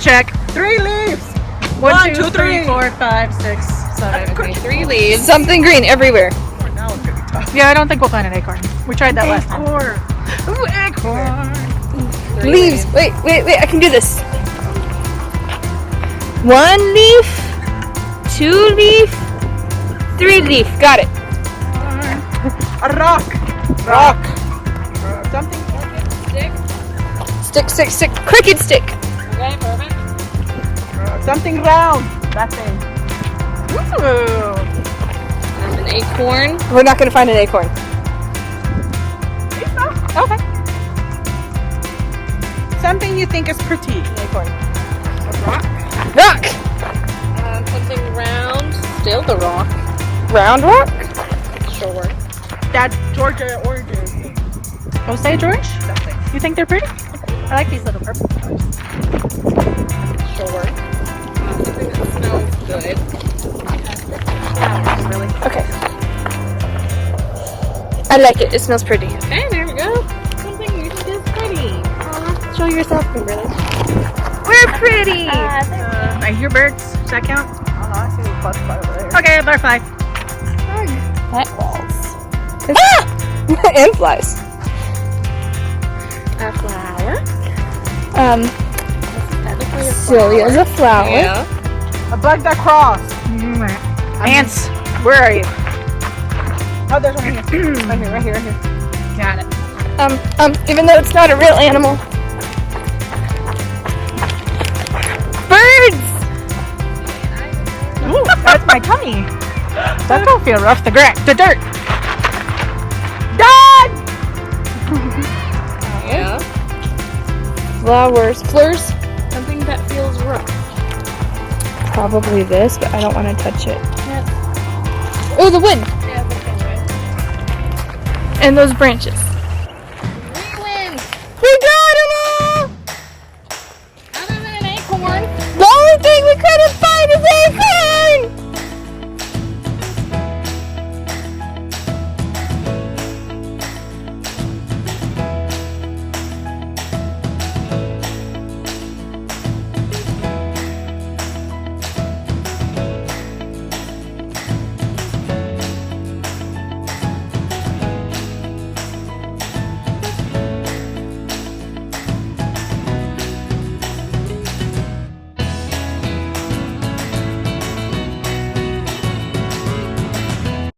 green check. 3 leaves. 1, 2, 3, 4, 5, 6, 7. Okay, 3 leaves. Something green everywhere. Now it's gonna be tough. Yeah, I don't think we'll find an acorn. We tried that last time. Ooh, acorn. 3 Leaves. Wait, I can do this. 1 leaf, 2 leaf, 3 leaf. Got it. A rock. Rock. Something. Stick. Cricket stick. Okay, perfect. Something round. That thing. Ooh. There's an acorn. We're not gonna find an acorn. Okay. Something you think is pretty. Acorn. A rock. Rock. Something round. Still the rock. Round rock. Sure. That Georgia oranges. Osage orange? Something. You think they're pretty? I like these little purple flowers. Sure. Something that smells good. Flowers, really. Okay. I like it. It smells pretty. Okay, there we go. Something you think is pretty. Show yourself, Kimberly. We're pretty! I hear birds. Does that count? Oh no, I see a butterfly over there. Okay, butterfly. Pet balls. Ah! And flies. A flower. That looks like a Celia's a flower. Yeah. A bug that crawls. Ants, where are you? Oh, there's one here. right here. Got it. Even though it's not a real animal. Birds! Ooh, that's my tummy. That don't feel rough. The dirt. Dad! Yeah. Flowers. Fleurs? Something that feels rough. Probably this, but I don't want to touch it. Yeah. Oh, the wood! Yeah, that's okay. And those branches. We win! We got them all! Other than an acorn. The only thing we could have